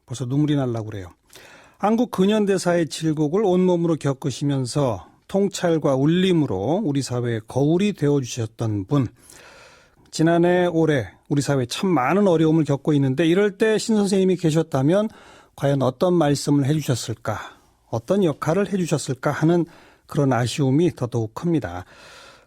벌써 눈물이 날라고 그래요. 한국 근현대사의 질곡을 온몸으로 겪으시면서 통찰과 울림으로 우리 사회의 거울이 되어주셨던 분. 지난해 올해 우리 사회에 참 많은 어려움을 겪고 있는데 이럴 때 신 선생님이 계셨다면 과연 어떤 말씀을 해주셨을까, 어떤 역할을 해주셨을까 하는 그런 아쉬움이 더더욱 큽니다.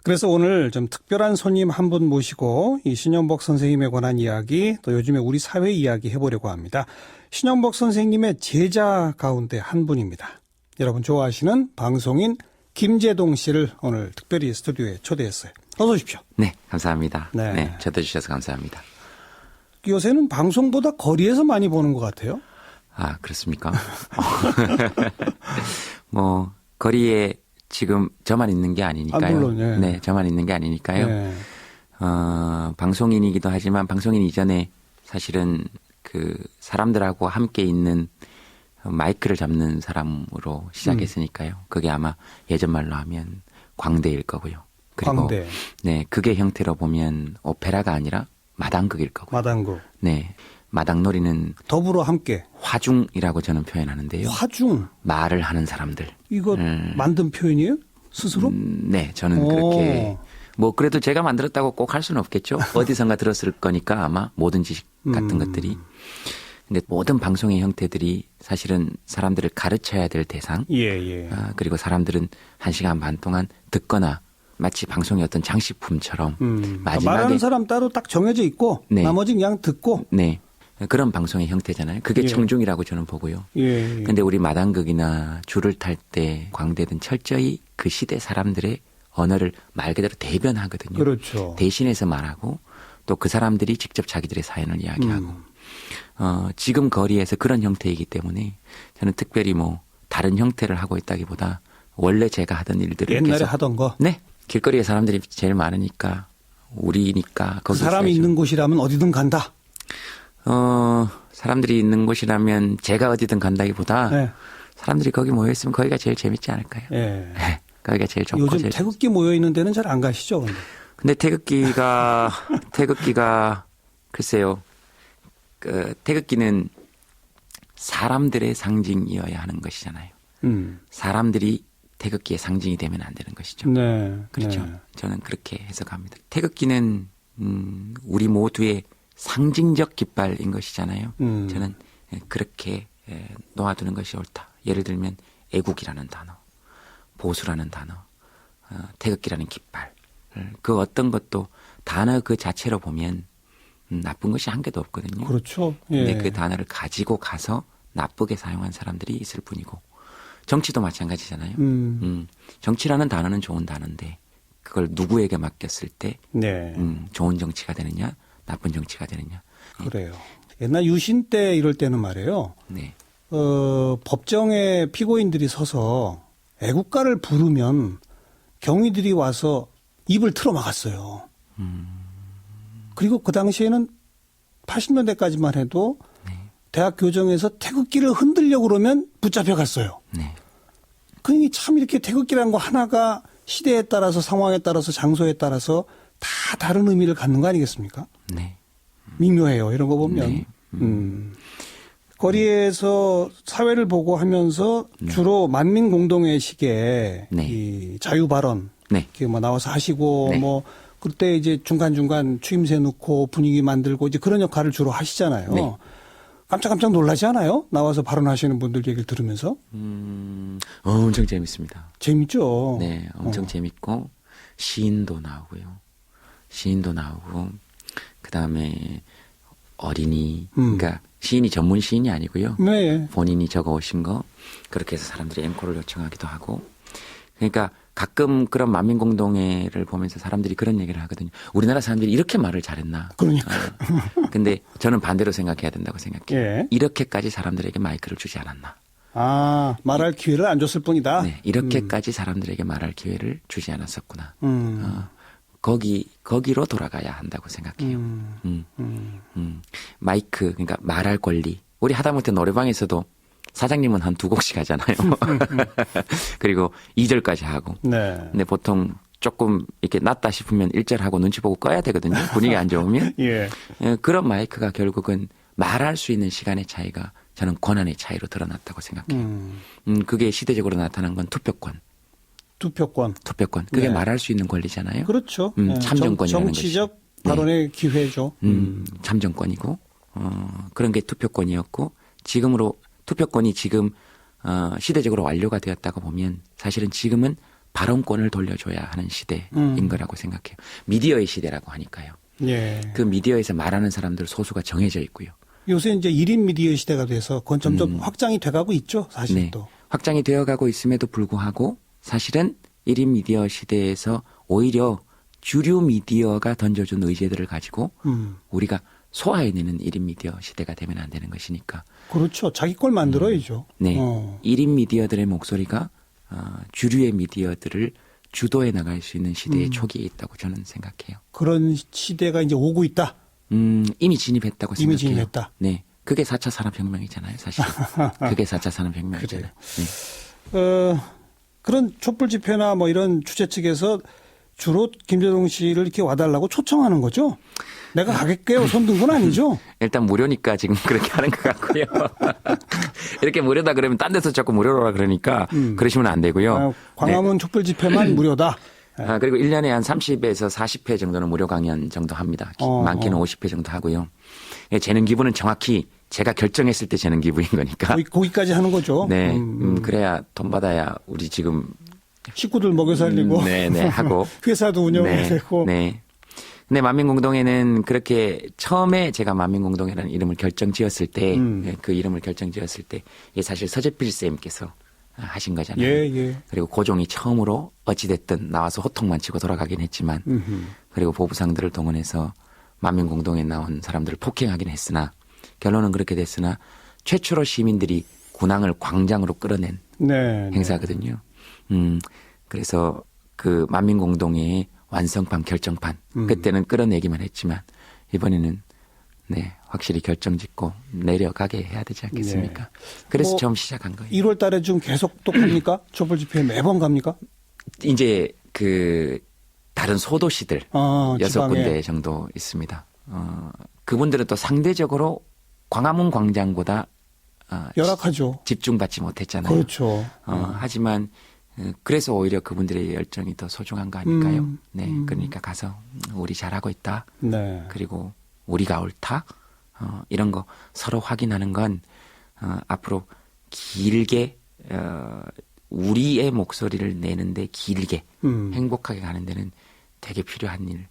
그래서 오늘 좀 특별한 손님 한 분 모시고 이 신영복 선생님에 관한 이야기, 또 요즘에 우리 사회 이야기 해보려고 합니다. 신영복 선생님의 제자 가운데 한 분입니다. 여러분 좋아하시는 방송인 김재동 씨를 오늘 특별히 스튜디오에 초대했어요. 어서 오십시오. 네, 감사합니다. 네. 네, 초대해주셔서 감사합니다. 요새는 방송보다 거리에서 많이 보는 것 같아요. 아, 그렇습니까? 뭐, 거리에 지금 저만 있는 게 아니니까요. 아, 물론, 예. 네, 저만 있는 게 아니니까요. 네. 방송인이기도 하지만 방송인 이전에 사실은 그 사람들하고 함께 있는 마이크를 잡는 사람으로 시작했으니까요. 그게 아마 예전 말로 하면 광대일 거고요. 그리고 광대. 네, 극의 형태로 보면 오페라가 아니라 마당극일 거고요. 마당극. 네, 마당놀이는 더불어 함께. 화중이라고 저는 표현하는데요. 화중. 말을 하는 사람들. 이거 만든 표현이에요? 스스로? 네, 저는 오. 그렇게 뭐 그래도 제가 만들었다고 꼭 할 수는 없겠죠. 어디선가 들었을 거니까 아마 모든 지식 같은 것들이. 근데 모든 방송의 형태들이 사실은 사람들을 가르쳐야 될 대상. 예. 그리고 사람들은 1시간 반 동안 듣거나 마치 방송의 어떤 장식품처럼 마지막에 말하는 사람 따로 딱 정해져 있고 네. 나머지 그냥 듣고. 네. 그런 방송의 형태잖아요. 그게 예. 청중이라고 저는 보고요. 예. 근데 우리 마당극이나 줄을 탈 때 광대든 철저히 그 시대 사람들의 언어를 말 그대로 대변하거든요. 그렇죠. 대신해서 말하고 또 그 사람들이 직접 자기들의 사연을 이야기하고 지금 거리에서 그런 형태이기 때문에 저는 특별히 뭐 다른 형태를 하고 있다기보다 원래 제가 하던 일들을 옛날에 계속 하던 거. 네. 길거리에 사람들이 제일 많으니까 우리니까 그 거기 사람이 있어야죠. 있는 곳이라면 어디든 간다. 사람들이 있는 곳이라면 제가 어디든 간다기보다 네. 사람들이 거기 모여 있으면 거기가 제일 재밌지 않을까요? 예. 네, 거기가 제일 좋고 요즘 제일 태극기 모여 있는 데는 잘 안 가시죠? 근데 태극기가 글쎄요. 태극기는 사람들의 상징이어야 하는 것이잖아요. 사람들이 태극기의 상징이 되면 안 되는 것이죠. 네. 그렇죠. 네. 저는 그렇게 해석합니다. 태극기는 우리 모두의 상징적 깃발인 것이잖아요. 저는 그렇게 놓아두는 것이 옳다. 예를 들면 애국이라는 단어, 보수라는 단어, 태극기라는 깃발. 그 어떤 것도 단어 그 자체로 보면 나쁜 것이 한 개도 없거든요. 그렇죠. 예. 근데 그 단어를 가지고 가서 나쁘게 사용한 사람들이 있을 뿐이고 정치도 마찬가지잖아요. 정치라는 단어는 좋은 단어인데 그걸 누구에게 맡겼을 때 네. 좋은 정치가 되느냐 나쁜 정치가 되느냐. 그래요. 옛날 유신 때 이럴 때는 말이에요. 네. 법정에 피고인들이 서서 애국가를 부르면 경위들이 와서 입을 틀어 막았어요. 그리고 그 당시에는 80년대까지만 해도 대학 교정에서 태극기를 흔들려고 그러면 붙잡혀 갔어요. 네. 그러니 참 이렇게 태극기라는 거 하나가 시대에 따라서 상황에 따라서 장소에 따라서 다 다른 의미를 갖는 거 아니겠습니까? 네. 미묘해요. 이런 거 보면. 네. 거리에서 사회를 보고 하면서 주로 만민 공동회식에 네. 이 자유 발언 네. 이렇게 뭐 나와서 하시고 네. 뭐 그때 이제 중간중간 추임새 넣고 분위기 만들고 이제 그런 역할을 주로 하시잖아요. 네. 깜짝깜짝 놀라지 않아요? 나와서 발언하시는 분들 얘기를 들으면서. 엄청 재밌습니다. 재밌죠. 네, 엄청 재밌고 시인도 나오고요. 시인도 나오고 그 다음에 어린이, 그러니까 시인이 전문 시인이 아니고요. 네. 본인이 적어오신 거 그렇게 해서 사람들이 앵콜을 요청하기도 하고. 그러니까 가끔 그런 만민공동회를 보면서 사람들이 그런 얘기를 하거든요. 우리나라 사람들이 이렇게 말을 잘했나. 그러니까. 근데 저는 반대로 생각해야 된다고 생각해요. 예. 이렇게까지 사람들에게 마이크를 주지 않았나. 아, 말할 기회를 안 줬을 뿐이다. 네, 이렇게까지 사람들에게 말할 기회를 주지 않았었구나. 음. 거기로 돌아가야 한다고 생각해요. 마이크, 그러니까 말할 권리. 우리 하다못해 노래방에서도 사장님은 한 2곡씩 하잖아요. 그리고 2절까지 하고. 네. 근데 보통 조금 이렇게 낫다 싶으면 1절 하고 눈치 보고 꺼야 되거든요. 분위기 안 좋으면. 예. 그런 마이크가 결국은 말할 수 있는 시간의 차이가 저는 권한의 차이로 드러났다고 생각해요. 그게 시대적으로 나타난 건 투표권. 투표권. 그게 네. 말할 수 있는 권리잖아요. 그렇죠. 참정권이라는 정치적 것이. 발언의 기회죠. 참정권이고 그런 게 투표권이었고 지금으로 투표권이 지금 시대적으로 완료가 되었다고 보면 사실은 지금은 발언권을 돌려줘야 하는 시대인 거라고 생각해요. 미디어의 시대라고 하니까요. 예. 그 미디어에서 말하는 사람들 소수가 정해져 있고요. 요새 이제 1인 미디어 시대가 돼서 그건 점점 확장이 돼가고 있죠. 사실 네. 또. 확장이 되어가고 있음에도 불구하고 사실은 1인 미디어 시대에서 오히려 주류 미디어가 던져준 의제들을 가지고 우리가 소화해내는 1인 미디어 시대가 되면 안 되는 것이니까. 그렇죠. 자기 걸 만들어야죠. 네. 1인 미디어들의 목소리가 주류의 미디어들을 주도해 나갈 수 있는 시대의 초기에 있다고 저는 생각해요. 그런 시대가 이제 오고 있다. 이미 진입했다고 생각해요. 이미 진입했다. 네. 그게 4차 산업혁명이잖아요, 사실. 그게 4차 산업혁명이잖아요. 네. 그런 촛불 집회나 뭐 이런 주최 측에서 주로 김재동 씨를 이렇게 와달라고 초청하는 거죠? 내가 가겠게요 손든 건 아니죠? 일단 무료니까 지금 그렇게 하는 것 같고요. 이렇게 무료다 그러면 딴 데서 자꾸 무료라 그러니까 그러시면 안 되고요. 광화문 촛불 집회만 무료다. 그리고 1년에 한 30에서 40회 정도는 무료 강연 정도 합니다. 많게는 50회 정도 하고요. 예, 재능 기부는 정확히 제가 결정했을 때 재능 기부인 거니까. 거기까지 하는 거죠. 네. 그래야 돈 받아야 우리 지금 식구들 먹여 살리고. 네네 하고. 회사도 운영해야 네, 되고. 네. 근데 만민공동회는 그렇게 처음에 제가 만민공동회라는 이름을 결정 지었을 때, 그 이름을 결정 지었을 때, 이게 사실 서재필 쌤께서 하신 거잖아요. 예. 그리고 고종이 처음으로 어찌됐든 나와서 호통만 치고 돌아가긴 했지만, 그리고 보부상들을 동원해서 만민공동회에 나온 사람들을 폭행하긴 했으나, 결론은 그렇게 됐으나, 최초로 시민들이 군항을 광장으로 끌어낸 행사거든요. 그래서 그 만민공동회의 완성판, 결정판. 그때는 끌어내기만 했지만 이번에는 네, 확실히 결정짓고 내려가게 해야 되지 않겠습니까? 네. 그래서 처음 시작한 거예요. 1월 달에 좀 계속 또 갑니까? 촛불 집회 매번 갑니까? 이제 그 다른 소도시들 6군데 정도 있습니다. 그분들은 또 상대적으로 광화문 광장보다 열악하죠. 집중받지 못했잖아요. 그렇죠. 하지만 그래서 오히려 그분들의 열정이 더 소중한 거 아닐까요? 네, 그러니까 가서 우리 잘하고 있다. 네. 그리고 우리가 옳다. 이런 거 서로 확인하는 건 앞으로 길게 우리의 목소리를 내는데 길게 행복하게 가는 데는 되게 필요한 일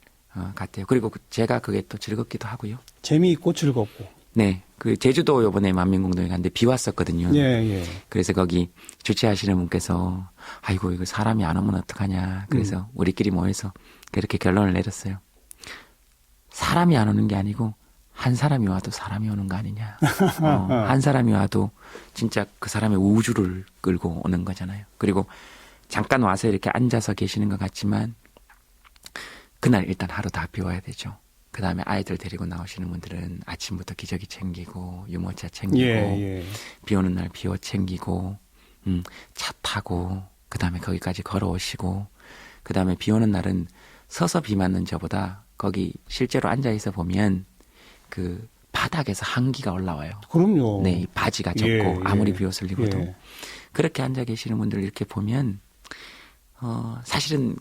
같아요. 그리고 제가 그게 또 즐겁기도 하고요. 재미있고 즐겁고. 네, 그 제주도 요번에 만민공동회 갔는데 비 왔었거든요. 예. 그래서 거기 주최하시는 분께서 아이고 이거 사람이 안 오면 어떡하냐. 그래서 우리끼리 모여서 그렇게 결론을 내렸어요. 사람이 안 오는 게 아니고 한 사람이 와도 사람이 오는 거 아니냐. 한 사람이 와도 진짜 그 사람의 우주를 끌고 오는 거잖아요. 그리고 잠깐 와서 이렇게 앉아서 계시는 것 같지만 그날 일단 하루 다 비워야 되죠. 그 다음에 아이들 데리고 나오시는 분들은 아침부터 기저귀 챙기고 유모차 챙기고 비 오는 날 비옷 챙기고 차 타고 그 다음에 거기까지 걸어오시고 그 다음에 비 오는 날은 서서 비 맞는 저보다 거기 실제로 앉아있어 보면 그 바닥에서 한기가 올라와요. 그럼요. 네, 이 바지가 젖고 아무리 비옷을 입어도 그렇게 앉아 계시는 분들 이렇게 보면 사실은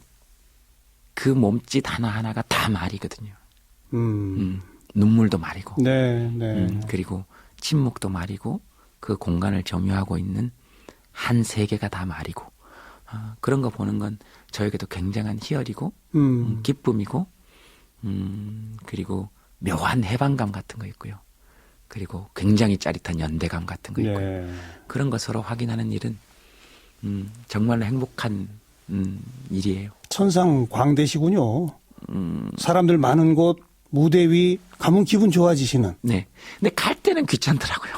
그 몸짓 하나하나가 다 말이거든요. 눈물도 말이고, 그리고 침묵도 말이고, 그 공간을 점유하고 있는 한 세계가 다 말이고, 그런 거 보는 건 저에게도 굉장한 희열이고, 기쁨이고, 그리고 묘한 해방감 같은 거 있고요. 그리고 굉장히 짜릿한 연대감 같은 거 있고요. 그런 거 서로 확인하는 일은 정말로 행복한 일이에요. 천상광대시군요. 사람들 많은 곳 무대 위 가면 기분 좋아지시는. 네. 근데 갈 때는 귀찮더라고요.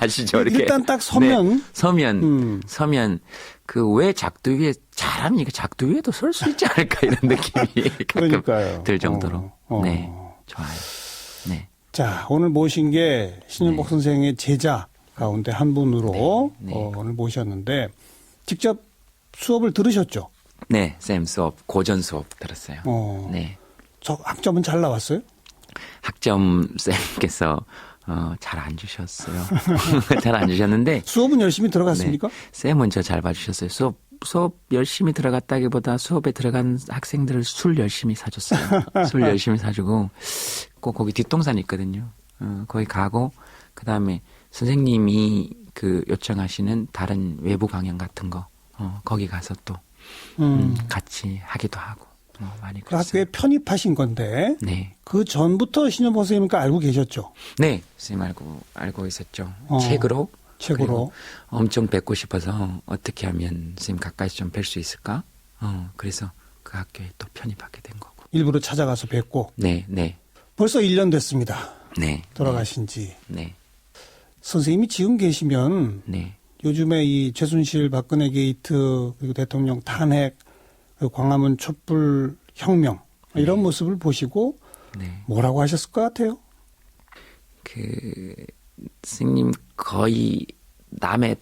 아시죠? 이렇게. 일단 딱 서면. 네. 서면 그 왜 작두 위에 잘하면 이거 작두 위에도 설 수 있지 않을까 이런 느낌이 가끔 들 정도로. 네. 좋아요. 네. 자, 오늘 모신 게 신윤복 선생의 제자 가운데 한 분으로 오늘 모셨는데 직접 수업을 들으셨죠? 네. 쌤 수업, 고전 수업 들었어요. 네. 저 학점은 잘 나왔어요? 학점 쌤께서 잘 안 주셨어요. 잘 안 주셨는데 수업은 열심히 들어갔습니까? 쌤은 저 잘 봐주셨어요. 수업 열심히 들어갔다기보다 수업에 들어간 학생들을 술 열심히 사줬어요. 술 열심히 사주고 꼭 거기 뒷동산이 있거든요. 거기 가고 그다음에 선생님이 그 요청하시는 다른 외부 강연 같은 거 거기 가서 또 같이 하기도 하고 많이 그 그랬어요. 학교에 편입하신 건데 네. 그 전부터 신현보 선생님과 알고 계셨죠? 네, 선생님 알고 있었죠. 어, 책으로. 책으로. 그리고 엄청 뵙고 싶어서 어떻게 하면 선생님 가까이서 좀 뵐 수 있을까? 그래서 그 학교에 또 편입하게 된 거고. 일부러 찾아가서 뵙고. 네, 네, 벌써 1년 됐습니다. 네. 돌아가신 지. 네, 선생님이 지금 계시면 네. 요즘에 이 최순실 박근혜 게이트 그리고 대통령 탄핵 그리고 광화문 촛불 혁명 이런 모습을 보시고 네. 뭐라고 하셨을 것 같아요? 스님 거의 남의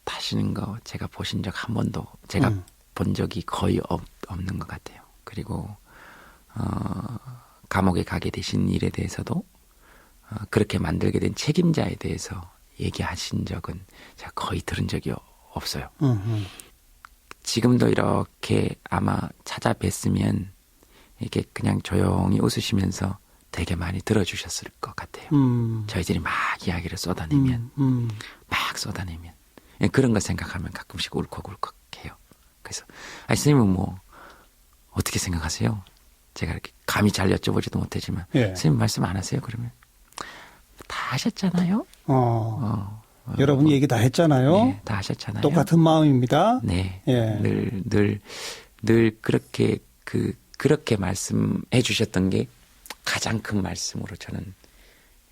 탓하시는 거 제가 보신 적 한 번도 제가 본 적이 거의 없는 것 같아요. 그리고 감옥에 가게 되신 일에 대해서도 그렇게 만들게 된 책임자에 대해서 얘기하신 적은 제가 거의 들은 적이 없어요. 지금도 이렇게 아마 찾아뵀으면 이렇게 그냥 조용히 웃으시면서 되게 많이 들어주셨을 것 같아요. 저희들이 막 이야기를 쏟아내면 막 쏟아내면 그런 거 생각하면 가끔씩 울컥울컥해요. 그래서 스님은 뭐 어떻게 생각하세요? 제가 이렇게 감히 잘 여쭤보지도 못하지만 예. 스님 말씀 안 하세요? 그러면 다 하셨잖아요. 여러분이 얘기 다 했잖아요. 네, 다 하셨잖아요. 똑같은 마음입니다. 네, 예. 늘 그렇게 말씀해 주셨던 게 가장 큰 말씀으로 저는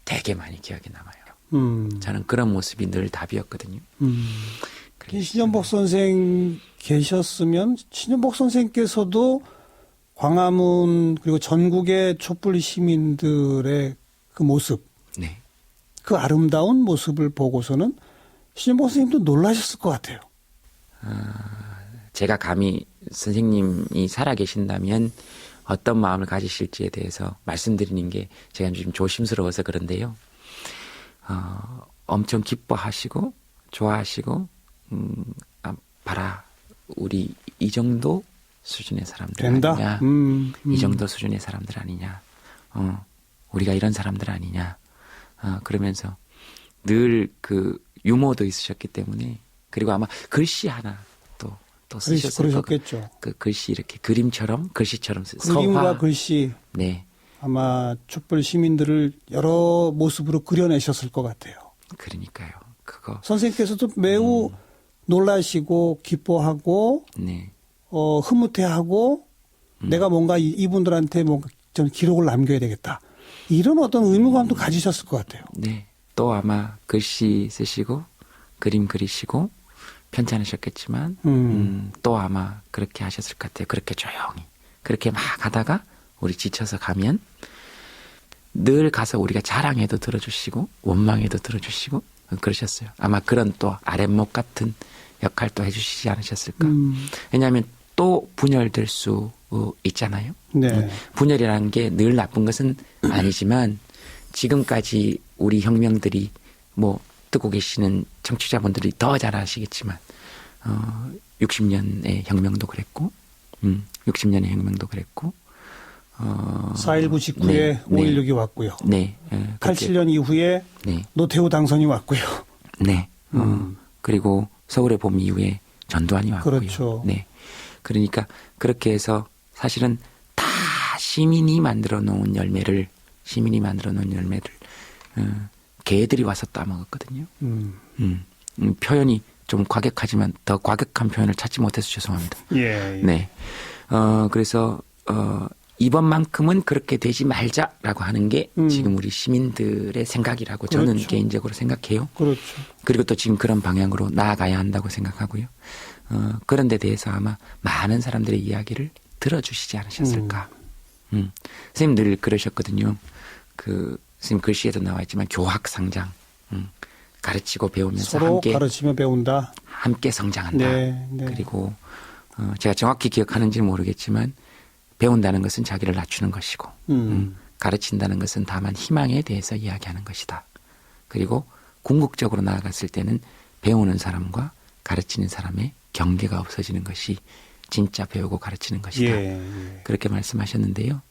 되게 많이 기억에 남아요. 저는 그런 모습이 늘 답이었거든요. 신현복 선생 계셨으면 신현복 선생께서도 광화문 그리고 전국의 촛불 시민들의 그 모습, 네, 그 아름다운 모습을 보고서는 신현복 선생님도 놀라셨을 것 같아요. 제가 감히 선생님이 살아계신다면 어떤 마음을 가지실지에 대해서 말씀드리는 게 제가 좀 조심스러워서 그런데요. 엄청 기뻐하시고 좋아하시고 봐라 우리 이 정도 수준의 사람들 된다? 아니냐. 이 정도 수준의 사람들 아니냐. 우리가 이런 사람들 아니냐. 그러면서 늘 그 유머도 있으셨기 때문에 그리고 아마 글씨 하나 또 쓰셨을 거고 그러셨겠죠. 그 글씨 이렇게 그림처럼 글씨처럼 그림과 서화. 글씨 네, 아마 촛불 시민들을 여러 모습으로 그려내셨을 것 같아요. 그러니까요. 그거 선생님께서도 매우 놀라시고 기뻐하고 네, 흐뭇해하고 내가 뭔가 이분들한테 뭔가 좀 기록을 남겨야 되겠다. 이런 어떤 의무감도 가지셨을 것 같아요. 네. 또 아마 글씨 쓰시고 그림 그리시고 편찮으셨겠지만 또 아마 그렇게 하셨을 것 같아요. 그렇게 조용히 그렇게 막 하다가 우리 지쳐서 가면 늘 가서 우리가 자랑해도 들어주시고 원망해도 들어주시고 그러셨어요. 아마 그런 또 아랫목 같은 역할도 해주시지 않으셨을까. 왜냐하면 또 분열될 수 있잖아요. 네. 분열이라는 게 늘 나쁜 것은 아니지만 지금까지 우리 혁명들이 뭐 듣고 계시는 청취자분들이 더 잘 아시겠지만 60년의 혁명도 그랬고 60년의 혁명도 그랬고 4.19 직후에 5.16이 왔고요. 네. 87년 이후에 네. 노태우 당선이 왔고요. 네. 그리고 서울의 봄 이후에 전두환이 왔고요. 그렇죠. 네. 그러니까 그렇게 해서 사실은 다 시민이 만들어 놓은 열매를 개들이 와서 따먹었거든요. 표현이 좀 과격하지만 더 과격한 표현을 찾지 못해서 죄송합니다. 예. 네. 그래서 이번만큼은 그렇게 되지 말자라고 하는 게 지금 우리 시민들의 생각이라고 저는 그렇죠. 개인적으로 생각해요. 그렇죠. 그리고 또 지금 그런 방향으로 나아가야 한다고 생각하고요. 그런 데 대해서 아마 많은 사람들의 이야기를 들어주시지 않으셨을까. 선생님 늘 그러셨거든요. 선생님 글씨에도 나와 있지만 교학상장. 가르치고 배우면서 서로 함께 가르치며 배운다. 함께 성장한다. 네, 네. 그리고 제가 정확히 기억하는지는 모르겠지만 배운다는 것은 자기를 낮추는 것이고 가르친다는 것은 다만 희망에 대해서 이야기하는 것이다. 그리고 궁극적으로 나아갔을 때는 배우는 사람과 가르치는 사람의 경계가 없어지는 것이 진짜 배우고 가르치는 것이다. 그렇게 말씀하셨는데요.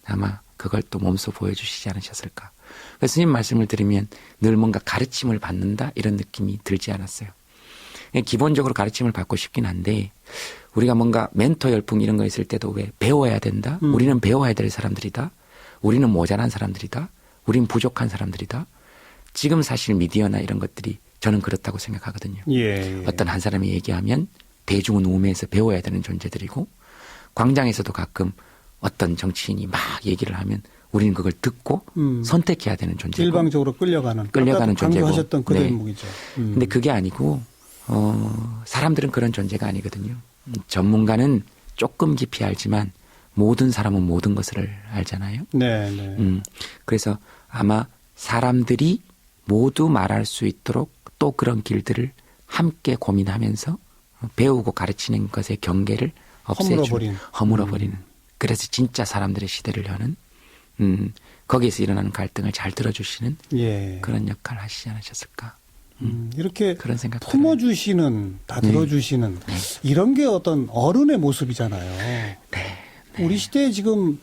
아마 그걸 또 몸소 보여주시지 않으셨을까. 그래서 스님 말씀을 들으면 늘 뭔가 가르침을 받는다 이런 느낌이 들지 않았어요. 기본적으로 가르침을 받고 싶긴 한데 우리가 뭔가 멘토 열풍 이런 거 있을 때도 왜 배워야 된다. 우리는 배워야 될 사람들이다. 우리는 모자란 사람들이다. 우린 부족한 사람들이다. 지금 사실 미디어나 이런 것들이 저는 그렇다고 생각하거든요. 어떤 한 사람이 얘기하면 대중은 우매해서 배워야 되는 존재들이고 광장에서도 가끔 어떤 정치인이 막 얘기를 하면 우리는 그걸 듣고 선택해야 되는 존재고 일방적으로 끌려가는 존재고 강조하셨던 그 대목이죠. 근데 그게 아니고 사람들은 그런 존재가 아니거든요. 전문가는 조금 깊이 알지만 모든 사람은 모든 것을 알잖아요. 그래서 아마 사람들이 모두 말할 수 있도록 또 그런 길들을 함께 고민하면서 배우고 가르치는 것의 경계를 없애주는, 허물어버리는. 그래서 진짜 사람들의 시대를 여는 거기에서 일어나는 갈등을 잘 들어주시는 그런 역할을 하시지 않으셨을까. 이렇게 그런 생각 품어주시는, 다 들어주시는 이런 게 어떤 어른의 모습이잖아요. 우리 시대에 지금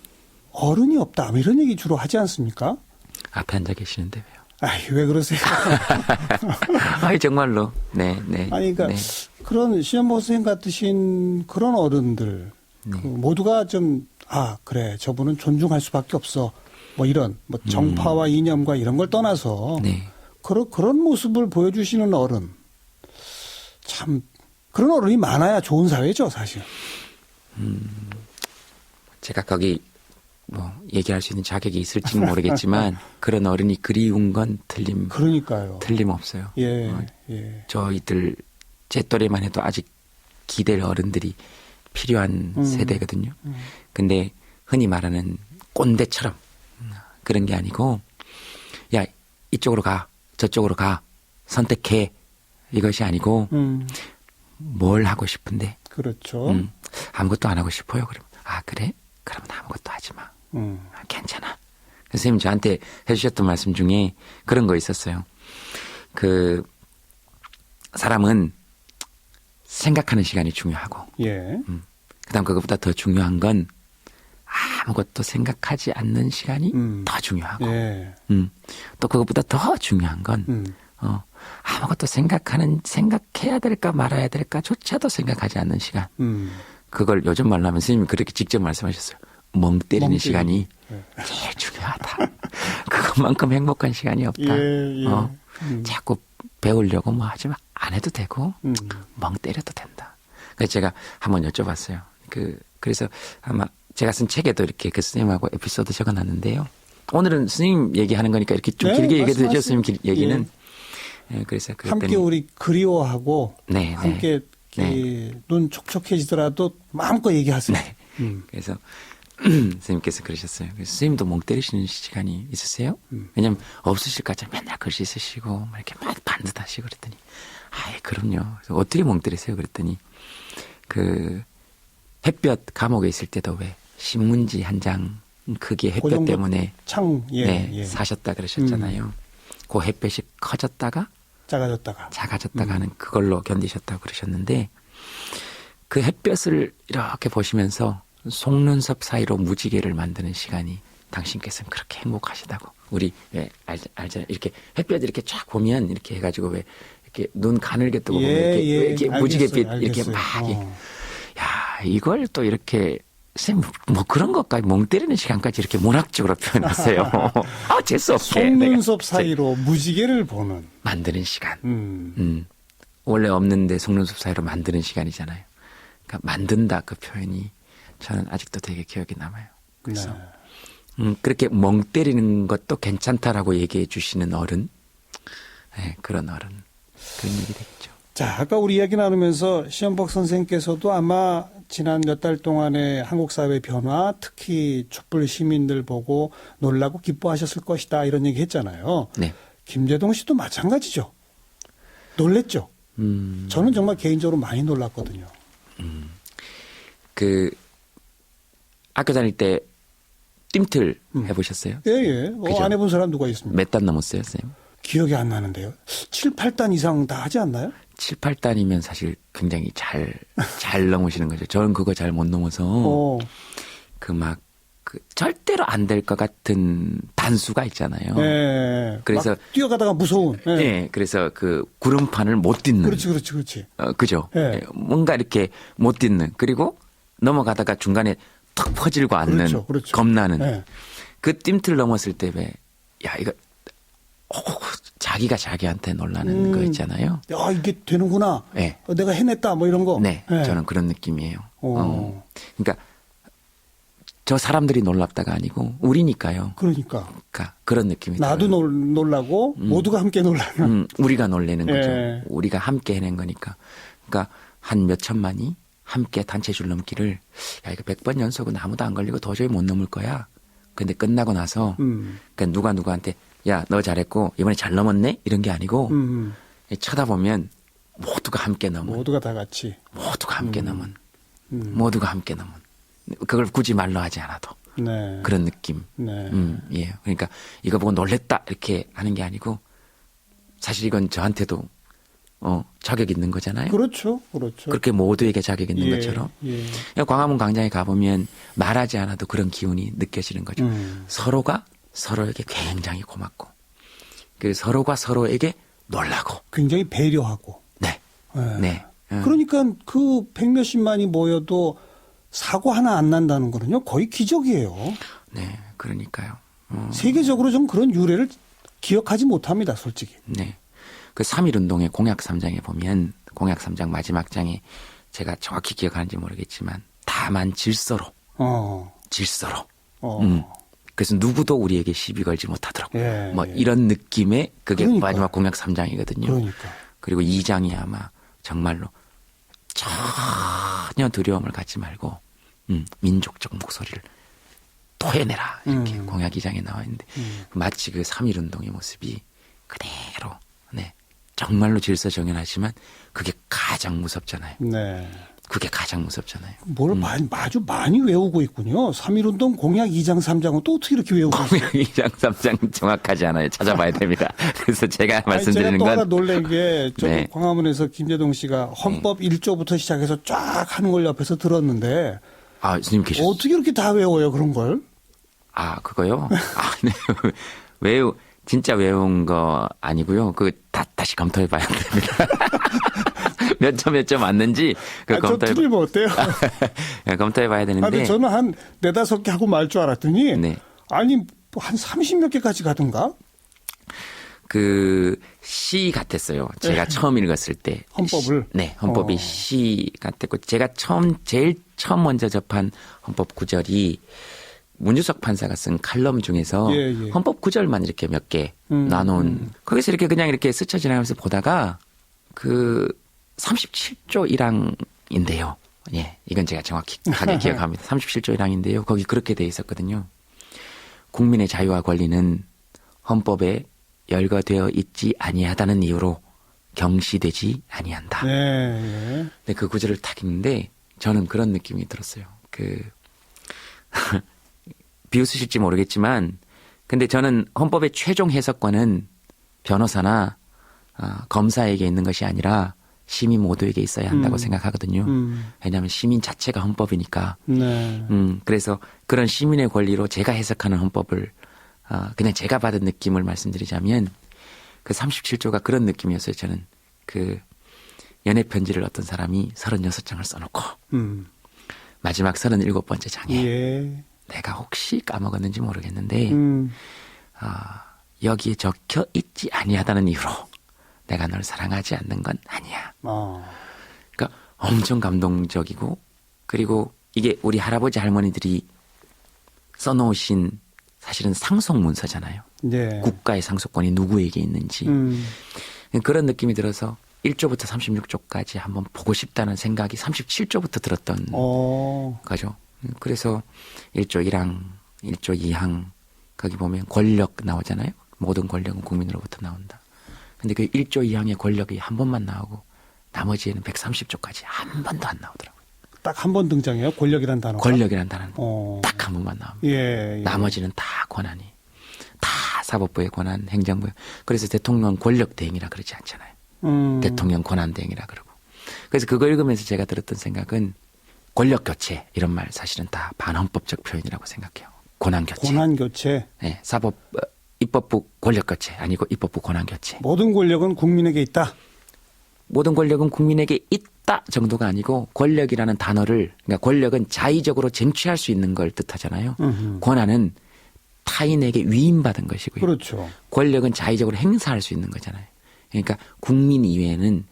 어른이 없다 뭐 이런 얘기 주로 하지 않습니까? 앞에 앉아 계시는데 왜요? 왜 그러세요? 정말로. 그러니까 그런 시현보 선생님 같으신 그런 어른들 그 모두가 좀 그래 저분은 존중할 수밖에 없어. 뭐 이런 뭐 정파와 이념과 이런 걸 떠나서 그런 모습을 보여주시는 어른 참 그런 어른이 많아야 좋은 사회죠 사실. 제가 거기 뭐 얘기할 수 있는 자격이 있을지는 모르겠지만 그런 어른이 그리운 건 틀림없어요. 저희들 제 또래만 해도 아직 기댈 어른들이 필요한 세대거든요. 근데 흔히 말하는 꼰대처럼 그런 게 아니고 야 이쪽으로 가 저쪽으로 가 선택해 이것이 아니고 뭘 하고 싶은데 그렇죠. 아무것도 안 하고 싶어요. 그러면 그래? 그러면 아무것도 하지 마. 괜찮아. 선생님 저한테 해주셨던 말씀 중에 그런 거 있었어요. 그 사람은 생각하는 시간이 중요하고 그다음 그것보다 더 중요한 건 아무것도 생각하지 않는 시간이 더 중요하고 또 그것보다 더 중요한 건 아무것도 생각해야 될까 말아야 될까조차도 생각하지 않는 시간. 그걸 요즘 말로 하면 선생님이 그렇게 직접 말씀하셨어요. 멍 때리는 시간이 제일 중요하다. 그것만큼 행복한 시간이 없다. 자꾸 배우려고 뭐 하지 마. 안 해도 되고 멍 때려도 된다. 그래서 제가 한번 여쭤봤어요. 그래서 아마 제가 쓴 책에도 이렇게 그 선생님하고 에피소드 적어놨는데요. 오늘은 선생님 얘기하는 거니까 이렇게 좀 길게 얘기해도 되죠. 선생님 얘기는. 그래서 함께 우리 그리워하고 함께 눈 촉촉해지더라도 마음껏 얘기하세요. 그래서 선생님께서 그러셨어요. 선생님도 멍 때리시는 시간이 있으세요? 왜냐면 없으실 것 같아요. 맨날 글씨 쓰시고 막 이렇게 막 반듯하시고 그랬더니 그럼요. 그래서 어떻게 멍 때리세요? 그랬더니 그 햇볕 감옥에 있을 때도 왜 신문지 한 장 크기의 햇볕 때문에 사셨다 그러셨잖아요. 그 햇볕이 커졌다가 작아졌다가 하는 그걸로 견디셨다고 그러셨는데 그 햇볕을 이렇게 보시면서 속눈썹 사이로 무지개를 만드는 시간이 당신께서는 그렇게 행복하시다고. 우리 알잖아요. 이렇게 햇볕 이렇게 쫙 보면 이렇게 해가지고 왜 이렇게 눈 가늘게 뜨고 보면 이렇게 무지개빛 이렇게 막 야 이걸 또 이렇게 선생님 뭐 그런 것까지 멍 때리는 시간까지 이렇게 문학적으로 표현하세요. 재수 없게. 속눈썹 사이로 무지개를 보는 만드는 시간. 원래 없는데 속눈썹 사이로 만드는 시간이잖아요. 그러니까 만든다 그 표현이 저는 아직도 되게 기억에 남아요. 그래서 그렇게 멍 때리는 것도 괜찮다라고 얘기해 주시는 어른, 그런 어른 그런 얘기 되겠죠. 자, 아까 우리 이야기 나누면서 시현복 선생님께서도 아마 지난 몇 달 동안의 한국 사회 변화, 특히 촛불 시민들 보고 놀라고 기뻐하셨을 것이다 이런 얘기 했잖아요. 김재동 씨도 마찬가지죠. 놀랬죠. 저는 정말 개인적으로 많이 놀랐거든요. 학교 다닐 때 뜀틀 해보셨어요? 안 해본 사람 누가 있습니까? 몇 단 넘었어요, 선생님? 기억이 안 나는데요. 7, 8단 이상 다 하지 않나요? 7, 8단이면 사실 굉장히 잘 넘으시는 거죠. 저는 그거 잘 못 넘어서 그 절대로 안 될 것 같은 단수가 있잖아요. 네. 그래서 막 뛰어가다가 무서운. 네. 네, 그래서 그 구름판을 못 딛는. 그렇지. 그죠. 네. 뭔가 이렇게 못 딛는. 그리고 넘어가다가 중간에 턱 퍼질고 앉는. 그렇죠. 겁나는. 네. 그 뜀틀 넘었을 때 왜, 야, 이거, 자기가 자기한테 놀라는 거 있잖아요. 야, 이게 되는구나. 네. 내가 해냈다, 뭐 이런 거. 네. 저는 그런 느낌이에요. 그러니까 저 사람들이 놀랍다가 아니고 우리니까요. 그러니까 그런 느낌이 나도 들어요. 놀라고 모두가 함께 놀라는. 우리가 놀래는 거죠. 예. 우리가 함께 해낸 거니까. 그러니까 한 몇 천만이 함께 단체줄 넘기를 야 이거 100번 연속은 아무도 안 걸리고 도저히 못 넘을 거야. 근데 끝나고 나서 그러니까 누가 누구한테 야 너 잘했고 이번에 잘 넘었네 이런 게 아니고 쳐다보면 모두가 함께 넘은 모두가 다 같이 모두가 함께 넘은 모두가 함께 넘은 그걸 굳이 말로 하지 않아도 네. 그런 느낌. 네. 예. 그러니까 이거 보고 놀랬다 이렇게 하는 게 아니고 사실 이건 저한테도 자격 있는 거잖아요. 그렇죠. 그렇게 모두에게 자격 있는 것처럼. 예. 광화문 광장에 가보면 말하지 않아도 그런 기운이 느껴지는 거죠. 서로가 서로에게 굉장히 고맙고 그 서로가 서로에게 놀라고 굉장히 배려하고. 네. 네. 네. 그러니까 그 백몇십만이 모여도 사고 하나 안 난다는 거는요 거의 기적이에요. 네. 그러니까요. 세계적으로 좀 그런 유래를 기억하지 못합니다, 솔직히. 네. 그 3.1운동의 공약 3장에 보면 공약 3장 마지막 장에 제가 정확히 기억하는지 모르겠지만 다만 질서로. 그래서 누구도 우리에게 시비 걸지 못하도록. 예, 뭐 이런 느낌의 그게 그러니까. 마지막 공약 3장이거든요. 그러니까. 그리고 2장이 아마 정말로 전혀 두려움을 갖지 말고 민족적 목소리를 토해내라 이렇게 공약 2장에 나와 있는데 마치 그 3.1운동의 모습이 그대로 네 정말로 질서정연하지만 그게 가장 무섭잖아요. 네. 그게 가장 무섭잖아요. 뭘 아주 많이 외우고 있군요. 3.1운동 공약 2장 3장은 또 어떻게 이렇게 외우고 있어요? 공약 2장 3장 정확하지 않아요. 찾아봐야 됩니다. 그래서 제가 말씀드리는 제가 또 건 하나 놀란 게 저기 네. 광화문에서 김재동 씨가 헌법 1조부터 시작해서 쫙 하는 걸 옆에서 들었는데 아, 스님 계셨어요. 어떻게 이렇게 다 외워요 그런 걸? 아, 그거요? 네. 진짜 외운 거 아니고요. 다시 검토해 봐야 됩니다. 몇 점 맞는지 저 틀리면 어때요? 검토해 봐야 되는데. 근데 저는 한 4-5개 하고 말 줄 알았더니 네. 아니 한 30몇 개까지 가던가? 그 시 같았어요. 제가 처음 읽었을 때 헌법을? 네, 헌법이 시 같았고 제가 제일 처음 먼저 접한 헌법 구절이 문주석 판사가 쓴 칼럼 중에서 예. 헌법 구절만 이렇게 몇 개 나눈 거기서 이렇게 그냥 이렇게 스쳐 지나가면서 보다가 그 37조 1항인데요. 예, 이건 제가 정확하게 기억합니다. 37조 1항인데요. 거기 그렇게 돼 있었거든요. 국민의 자유와 권리는 헌법에 열거되어 있지 아니하다는 이유로 경시되지 아니한다. 네. 근데 그 구절을 딱 읽는데 저는 그런 느낌이 들었어요. 비웃으실지 모르겠지만 근데 저는 헌법의 최종 해석권은 변호사나 검사에게 있는 것이 아니라 시민 모두에게 있어야 한다고 생각하거든요. 왜냐하면 시민 자체가 헌법이니까. 네. 그래서 그런 시민의 권리로 제가 해석하는 헌법을 그냥 제가 받은 느낌을 말씀드리자면 그 37조가 그런 느낌이었어요. 저는 그 연애 편지를 어떤 사람이 36장을 써놓고 마지막 37번째 장에 예. 내가 혹시 까먹었는지 모르겠는데 여기에 적혀 있지 아니하다는 이유로 내가 널 사랑하지 않는 건 아니야. 그러니까 엄청 감동적이고 그리고 이게 우리 할아버지 할머니들이 써놓으신 사실은 상속 문서잖아요. 네. 국가의 상속권이 누구에게 있는지 그런 느낌이 들어서 1조부터 36조까지 한번 보고 싶다는 생각이 37조부터 들었던 거죠. 그래서 1조 1항, 1조 2항 거기 보면 권력 나오잖아요. 모든 권력은 국민으로부터 나온다. 근데 그 1조 2항의 권력이 한 번만 나오고 나머지에는 130조까지 한 번도 안 나오더라고요. 딱 한 번 등장해요? 권력이란 단어가? 권력이란 단어는 딱 한 번만 나옵니다. 예. 나머지는 다 권한이 다 사법부의 권한, 행정부의. 그래서 대통령 권력 대행이라 그러지 않잖아요. 대통령 권한 대행이라 그러고. 그래서 그거 읽으면서 제가 들었던 생각은 권력 교체 이런 말 사실은 다 반헌법적 표현이라고 생각해요. 권한 교체. 권한 교체. 네, 입법부 권력 교체 아니고 입법부 권한 교체. 모든 권력은 국민에게 있다. 모든 권력은 국민에게 있다 정도가 아니고 권력이라는 단어를 그러니까 권력은 자의적으로 쟁취할 수 있는 걸 뜻하잖아요. 권한은 타인에게 위임받은 것이고요. 그렇죠. 권력은 자의적으로 행사할 수 있는 거잖아요. 그러니까 국민 이외에는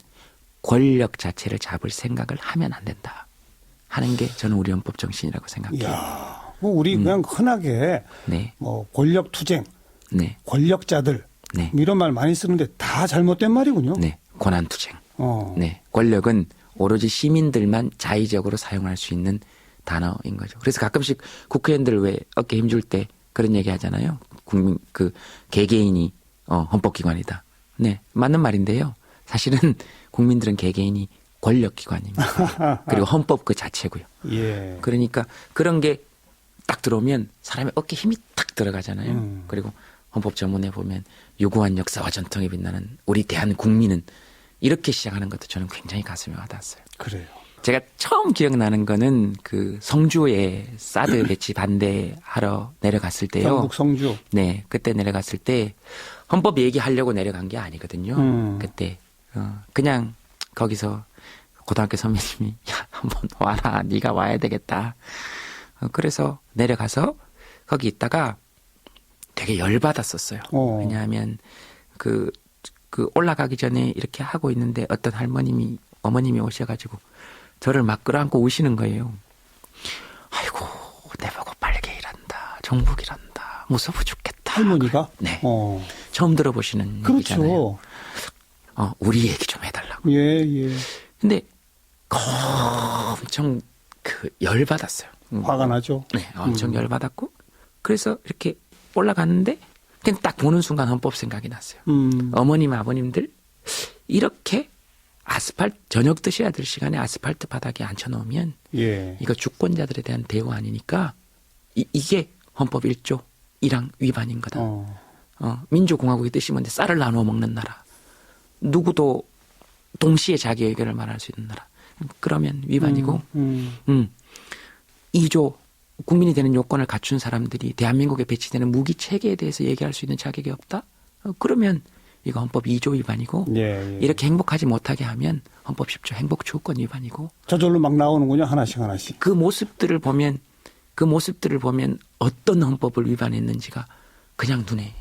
권력 자체를 잡을 생각을 하면 안 된다 하는 게 저는 우리 헌법 정신이라고 생각해요. 이야, 뭐 우리 그냥 흔하게 네. 뭐 권력 투쟁, 네. 권력자들 네. 이런 말 많이 쓰는데 다 잘못된 말이군요. 네. 권한 투쟁. 어. 네. 권력은 오로지 시민들만 자의적으로 사용할 수 있는 단어인 거죠. 그래서 가끔씩 국회의원들 왜 어깨 힘줄 때 그런 얘기 하잖아요. 개개인이 헌법기관이다. 네. 맞는 말인데요. 사실은 국민들은 개개인이 권력기관입니다. 그리고 헌법 그 자체고요. 예. 그러니까 그런 게 딱 들어오면 사람의 어깨 힘이 탁 들어가잖아요. 그리고 헌법 전문에 보면 유구한 역사와 전통에 빛나는 우리 대한국민은 이렇게 시작하는 것도 저는 굉장히 가슴에 와닿았어요. 그래요. 제가 처음 기억나는 거는 그 성주에 사드 배치 반대하러 내려갔을 때요. 경북 성주. 네, 그때 내려갔을 때 헌법 얘기하려고 내려간 게 아니거든요. 그때 그냥 거기서 고등학교 선배님이 야 한번 와라, 네가 와야 되겠다. 그래서 내려가서 거기 있다가 되게 열받았었어요. 왜냐하면 그 올라가기 전에 이렇게 하고 있는데 어떤 어머님이 오셔가지고 저를 막 끌어안고 우시는 거예요. 아이고, 내보고 빨개 일한다. 종북이란다. 무서워 죽겠다. 할머니가? 네. 처음 들어보시는 얘기잖아요. 그렇죠. 우리 얘기 좀 해달라고. 예, 예. 근데 엄청 열받았어요. 화가 나죠. 네, 엄청 열받았고. 그래서 이렇게 올라갔는데 그냥 딱 보는 순간 헌법 생각이 났어요. 어머님, 아버님들 이렇게 저녁 드셔야 될 시간에 아스팔트 바닥에 앉혀놓으면 예. 이거 주권자들에 대한 대우 아니니까 이게 헌법 1조 1항 위반인 거다. 민주공화국의 뜻이 뭔데 쌀을 나누어 먹는 나라. 누구도 동시에 자기 의견을 말할 수 있는 나라. 그러면 위반이고 2조 국민이 되는 요건을 갖춘 사람들이 대한민국에 배치되는 무기 체계에 대해서 얘기할 수 있는 자격이 없다? 그러면 이거 헌법 2조 위반이고 예, 예. 이렇게 행복하지 못하게 하면 헌법 10조 행복주권 위반이고 저절로 막 나오는군요. 하나씩. 그 모습들을 보면 어떤 헌법을 위반했는지가 그냥 눈에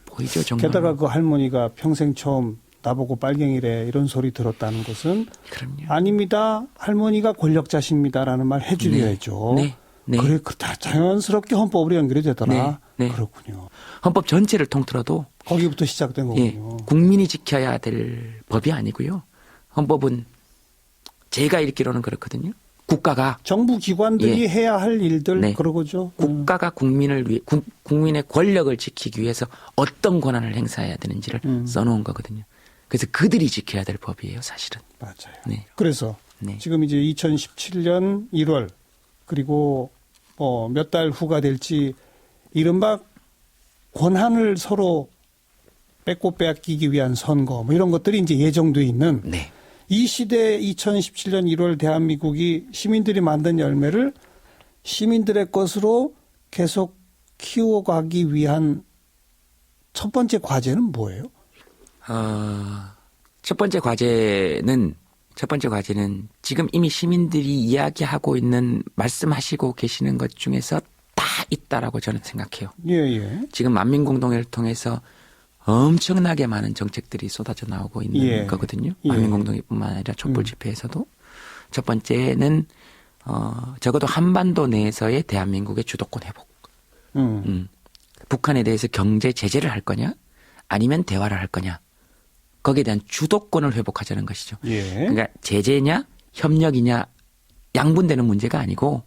보이죠. 정말. 게다가 그 할머니가 평생 처음 나보고 빨갱이래 이런 소리 들었다는 것은 그럼요. 아닙니다. 할머니가 권력자십니다라는 말 해드려야죠. 네. 네. 그래, 다 자연스럽게 헌법으로 연결이 되더라. 네. 그렇군요. 헌법 전체를 통틀어도 거기부터 시작된 거군요. 국민이 지켜야 될 법이 아니고요. 헌법은 제가 읽기로는 그렇거든요. 국가가 정부 기관들이 해야 할 일들 네. 그러고죠. 국가가 국민의 권력을 지키기 위해서 어떤 권한을 행사해야 되는지를 써놓은 거거든요. 그래서 그들이 지켜야 될 법이에요, 사실은. 맞아요. 네. 그래서 네. 지금 이제 2017년 1월 그리고 몇 달 후가 될지 이른바 권한을 서로 뺏고 빼앗기기 위한 선거 뭐 이런 것들이 이제 예정돼 있는 네. 이 시대 2017년 1월 대한민국이 시민들이 만든 열매를 시민들의 것으로 계속 키워가기 위한 첫 번째 과제는 뭐예요? 첫 번째 과제는 지금 이미 시민들이 이야기하고 있는 말씀하시고 계시는 것 중에서 다 있다라고 저는 생각해요. 예. 지금 만민공동회를 통해서 엄청나게 많은 정책들이 쏟아져 나오고 있는 거거든요. 만민공동회뿐만 아니라 촛불 집회에서도. 첫 번째는 적어도 한반도 내에서의 대한민국의 주도권 회복. 북한에 대해서 경제 제재를 할 거냐 아니면 대화를 할 거냐. 거기에 대한 주도권을 회복하자는 것이죠. 그러니까 제재냐 협력이냐 양분되는 문제가 아니고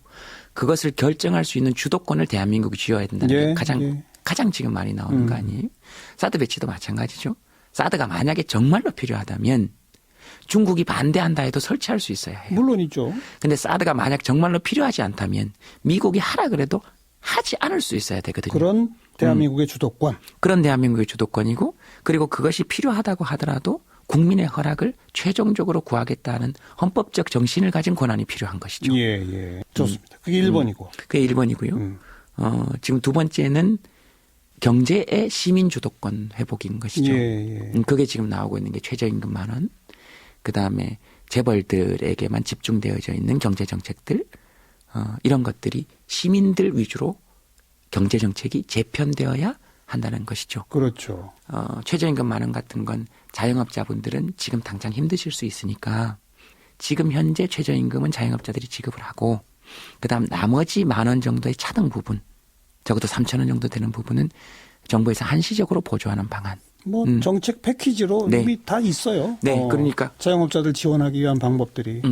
그것을 결정할 수 있는 주도권을 대한민국이 쥐어야 된다는 게 가장 지금 많이 나오는 거 아니에요? 사드 배치도 마찬가지죠. 사드가 만약에 정말로 필요하다면 중국이 반대한다 해도 설치할 수 있어야 해요. 물론이죠. 근데 사드가 만약 정말로 필요하지 않다면 미국이 하라 그래도 하지 않을 수 있어야 되거든요. 그런 대한민국의 주도권. 그런 대한민국의 주도권이고 그리고 그것이 필요하다고 하더라도 국민의 허락을 최종적으로 구하겠다는 헌법적 정신을 가진 권한이 필요한 것이죠. 예, 예. 좋습니다. 그게 1번이고. 그게 1번이고요. 지금 두 번째는 경제의 시민 주도권 회복인 것이죠. 예, 예. 그게 지금 나오고 있는 게 최저임금 10,000원, 그다음에 재벌들에게만 집중되어져 있는 경제 정책들, 이런 것들이 시민들 위주로 경제 정책이 재편되어야 한다는 것이죠. 그렇죠. 최저임금 10,000원 같은 건 자영업자분들은 지금 당장 힘드실 수 있으니까 지금 현재 최저임금은 자영업자들이 지급을 하고 그다음 나머지 10,000원 정도의 차등 부분 적어도 3,000원 정도 되는 부분은 정부에서 한시적으로 보조하는 방안. 뭐 정책 패키지로 네. 이미 다 있어요. 네, 그러니까 자영업자들 지원하기 위한 방법들이.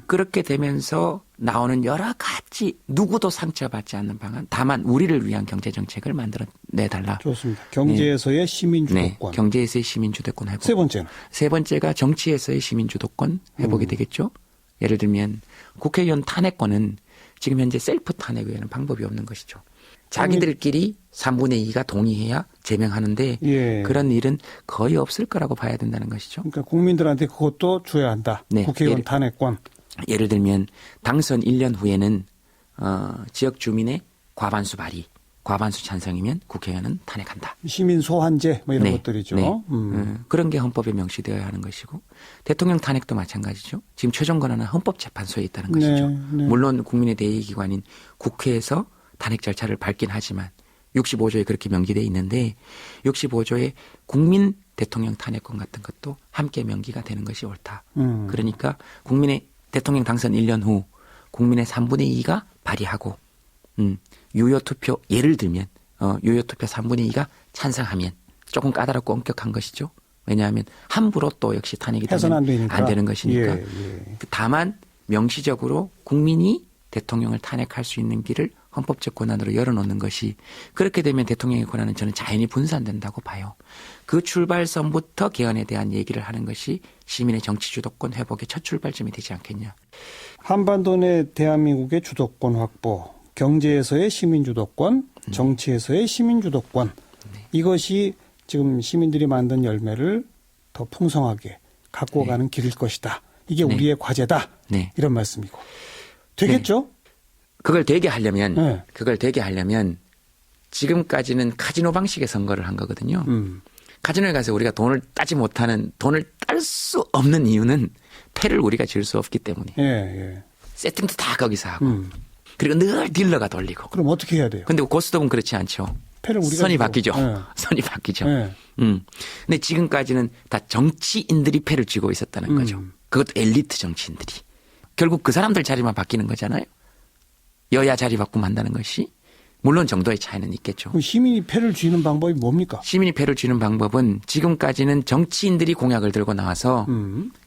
그렇게 되면서 나오는 여러 가지 누구도 상처받지 않는 방안. 다만 우리를 위한 경제 정책을 만들어내달라. 좋습니다. 경제에서의 시민 네, 주도권. 경제에서의 시민 주도권 회복. 세 번째는 세 번째가 정치에서의 시민 주도권 회복이 되겠죠. 예를 들면 국회의원 탄핵권은 지금 현재 셀프 탄핵 외에는 방법이 없는 것이죠. 자기들끼리 3분의 2가 동의해야 제명하는데 예. 그런 일은 거의 없을 거라고 봐야 된다는 것이죠. 그러니까 국민들한테 그것도 줘야 한다. 네. 국회의원 탄핵권. 예를 들면 당선 1년 후에는 지역 주민의 과반수 발의, 과반수 찬성이면 국회의원은 탄핵한다. 시민 소환제 뭐 이런 네. 것들이죠. 네. 그런 게 헌법에 명시되어야 하는 것이고 대통령 탄핵도 마찬가지죠. 지금 최종 권한은 헌법재판소에 있다는 것이죠. 네. 물론 국민의 대의기관인 국회에서 탄핵 절차를 밟긴 하지만 65조에 그렇게 명기되어 있는데 65조에 국민 대통령 탄핵권 같은 것도 함께 명기가 되는 것이 옳다. 그러니까 국민의 대통령 당선 1년 후 국민의 3분의 2가 발의하고 유효투표 예를 들면 유효투표 3분의 2가 찬성하면 조금 까다롭고 엄격한 것이죠. 왜냐하면 함부로 또 역시 탄핵이 해서는 되면 안 되는 것이니까. 예, 예. 다만 명시적으로 국민이 대통령을 탄핵할 수 있는 길을 헌법적 권한으로 열어놓는 것이 그렇게 되면 대통령의 권한은 저는 자연히 분산된다고 봐요. 그 출발선부터 개헌에 대한 얘기를 하는 것이 시민의 정치 주도권 회복의 첫 출발점이 되지 않겠냐. 한반도 내 대한민국의 주도권 확보, 경제에서의 시민 주도권, 정치에서의 시민 주도권. 이것이 지금 시민들이 만든 열매를 더 풍성하게 갖고 가는 길일 것이다. 이게 네. 우리의 과제다. 네. 이런 말씀이고. 되겠죠? 그걸 되게 하려면 네. 그걸 되게 하려면 지금까지는 카지노 방식의 선거를 한 거거든요. 카지노에 가서 우리가 돈을 따지 못하는 돈을 딸 수 없는 이유는 패를 우리가 질 수 없기 때문에 예, 예. 세팅도 다 거기서 하고 그리고 늘 딜러가 돌리고. 그럼 어떻게 해야 돼요? 근데 고스톱은 그렇지 않죠. 패를 우리가 선이 주고. 바뀌죠. 예. 선이 바뀌죠. 예. 근데 지금까지는 다 정치인들이 패를 쥐고 있었다는 거죠. 그것도 엘리트 정치인들이. 결국 그 사람들 자리만 바뀌는 거잖아요. 여야 자리 바꾸면 한다는 것이. 물론 정도의 차이는 있겠죠. 그럼 시민이 패를 쥐는 방법이 뭡니까? 시민이 패를 쥐는 방법은 지금까지는 정치인들이 공약을 들고 나와서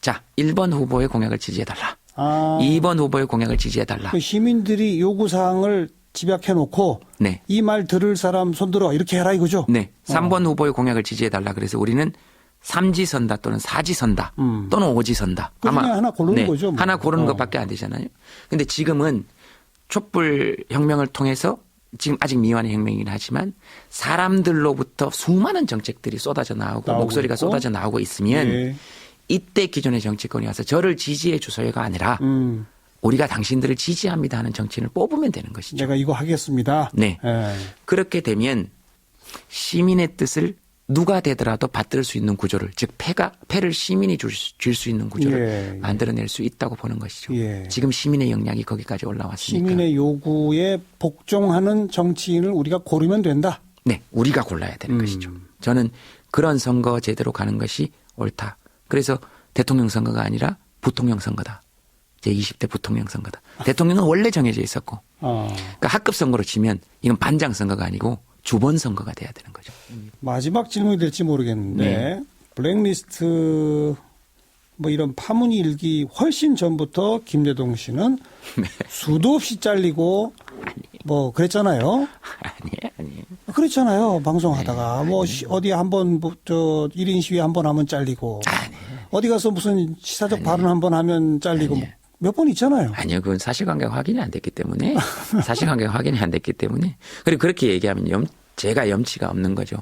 자 1번 후보의 공약을 지지해달라. 2번 후보의 공약을 지지해달라. 그 시민들이 요구사항을 집약해놓고 네. 이 말 들을 사람 손들어 이렇게 해라 이거죠? 네. 3번 후보의 공약을 지지해달라. 그래서 우리는 3지선다 또는 4지선다 또는 5지선다. 그 중에 하나 고르는 거죠, 뭐. 하나 고르는 것밖에 안 되잖아요. 근데 지금은 촛불 혁명을 통해서 지금 아직 미완의 혁명이긴 하지만 사람들로부터 수많은 정책들이 쏟아져 나오고 목소리가 있고. 쏟아져 나오고 있으면 예. 이때 기존의 정치권이 와서 저를 지지해 주소요가 아니라 우리가 당신들을 지지합니다 하는 정치인을 뽑으면 되는 것이죠. 내가 이거 하겠습니다. 네. 예. 그렇게 되면 시민의 뜻을 누가 되더라도 받들 수 있는 구조를 즉 패를 시민이 줄 수 있는 구조를 예. 만들어낼 수 있다고 보는 것이죠. 예. 지금 시민의 역량이 거기까지 올라왔으니까. 시민의 요구에 복종하는 정치인을 우리가 고르면 된다. 네, 우리가 골라야 되는 것이죠. 저는 그런 선거 제대로 가는 것이 옳다. 그래서 대통령 선거가 아니라 부통령 선거다. 제20대 부통령 선거다. 대통령은 원래 정해져 있었고 그러니까 학급 선거로 치면 이건 반장 선거가 아니고 주번 선거가 돼야 되는 거죠. 마지막 질문이 될지 모르겠는데 네. 블랙리스트 뭐 이런 파문이 일기 훨씬 전부터 김대동 씨는 네. 수도 없이 잘리고 뭐 그랬잖아요. 아니에요. 그랬잖아요. 방송하다가 뭐 어디 한번 저 1인 시위 한번 하면 잘리고 어디 가서 무슨 시사적 발언 한번 하면 잘리고 뭐 몇 번 있잖아요. 아니요. 그건 사실관계가 확인이 안 됐기 때문에 그리고 그렇게 얘기하면 제가 염치가 없는 거죠.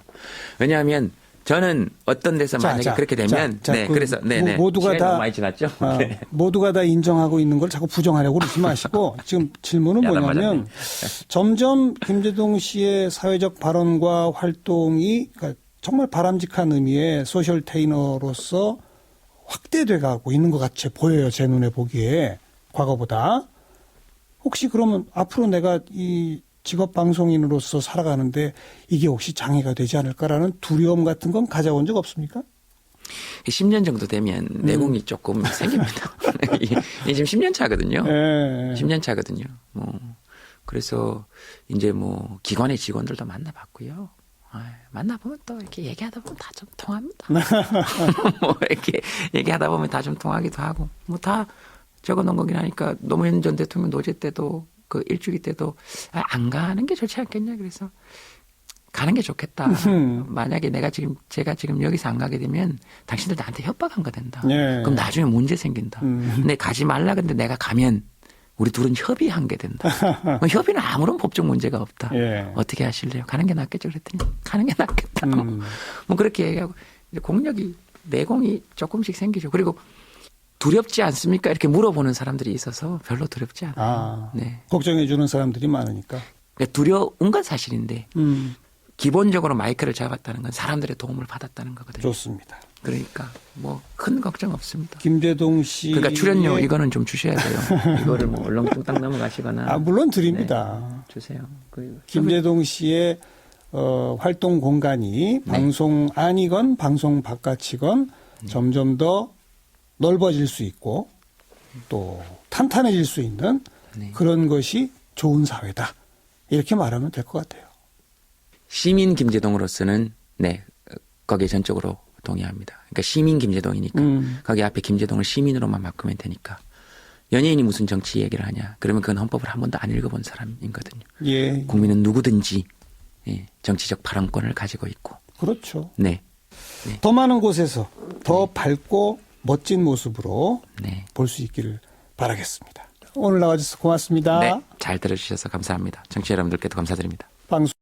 왜냐하면 저는 어떤 데서 만약에 그렇게 되면 네, 그래서 네네 모두가 시간이 다 너무 많이 지났죠. 네. 모두가 다 인정하고 있는 걸 자꾸 부정하려고 그러지 마시고 지금 질문은 뭐냐면 점점 김재동 씨의 사회적 발언과 활동이 그러니까 정말 바람직한 의미의 소셜 테이너로서 확대돼 가고 있는 것 같이 보여요. 제 눈에 보기에 과거보다. 혹시 그러면 앞으로 내가 이 직업 방송인으로서 살아가는데 이게 혹시 장애가 되지 않을까라는 두려움 같은 건 가져온 적 없습니까? 10년 정도 되면 내공이 조금 생깁니다. 이게 지금 10년 차거든요. 예. 10년 차거든요. 그래서 이제 뭐 기관의 직원들도 만나봤고요. 만나보면 또 이렇게 얘기하다 보면 다 좀 통합니다. 뭐 이렇게 얘기하다 보면 다 좀 통하기도 하고 뭐 다 적어 놓은 거긴 하니까 노무현 전 대통령 노제 때도 그 일주기 때도 안 가는 게 좋지 않겠냐 그래서 가는 게 좋겠다. 만약에 제가 지금 여기서 안 가게 되면 당신들 나한테 협박한 거 된다. 예. 그럼 나중에 문제 생긴다. 근데 가지 말라 근데 내가 가면 우리 둘은 협의한 게 된다. 협의는 아무런 법적 문제가 없다. 예. 어떻게 하실래요? 가는 게 낫겠죠 그랬더니 가는 게 낫겠다고. 뭐 그렇게 얘기하고 이제 공력이 내공이 조금씩 생기죠. 그리고 두렵지 않습니까? 이렇게 물어보는 사람들이 있어서 별로 두렵지 않아요. 네. 걱정해 주는 사람들이 많으니까. 그러니까 두려운 건 사실인데 기본적으로 마이크를 잡았다는 건 사람들의 도움을 받았다는 거거든요. 좋습니다. 그러니까 뭐 큰 걱정 없습니다. 김재동 씨. 그러니까 출연료 이거는 좀 주셔야 돼요. 이거를 뭐 얼렁뚱땅 넘어가시거나. 물론 드립니다. 네, 주세요. 김재동 씨의 활동 공간이 방송 안이건 방송 바깥이건 점점 더 넓어질 수 있고 또 탄탄해질 수 있는 그런 것이 좋은 사회다. 이렇게 말하면 될 것 같아요. 시민 김재동으로서는 네 거기에 전적으로 동의합니다. 그러니까 시민 김재동이니까 거기 앞에 김재동을 시민으로만 바꾸면 되니까 연예인이 무슨 정치 얘기를 하냐. 그러면 그건 헌법을 한 번도 안 읽어본 사람이거든요. 예. 국민은 누구든지 정치적 발언권을 가지고 있고. 그렇죠. 네. 더 많은 곳에서 더 밝고 멋진 모습으로 네. 볼 수 있기를 바라겠습니다. 오늘 나와주셔서 고맙습니다. 네. 잘 들어주셔서 감사합니다. 청취자 여러분들께도 감사드립니다. 방송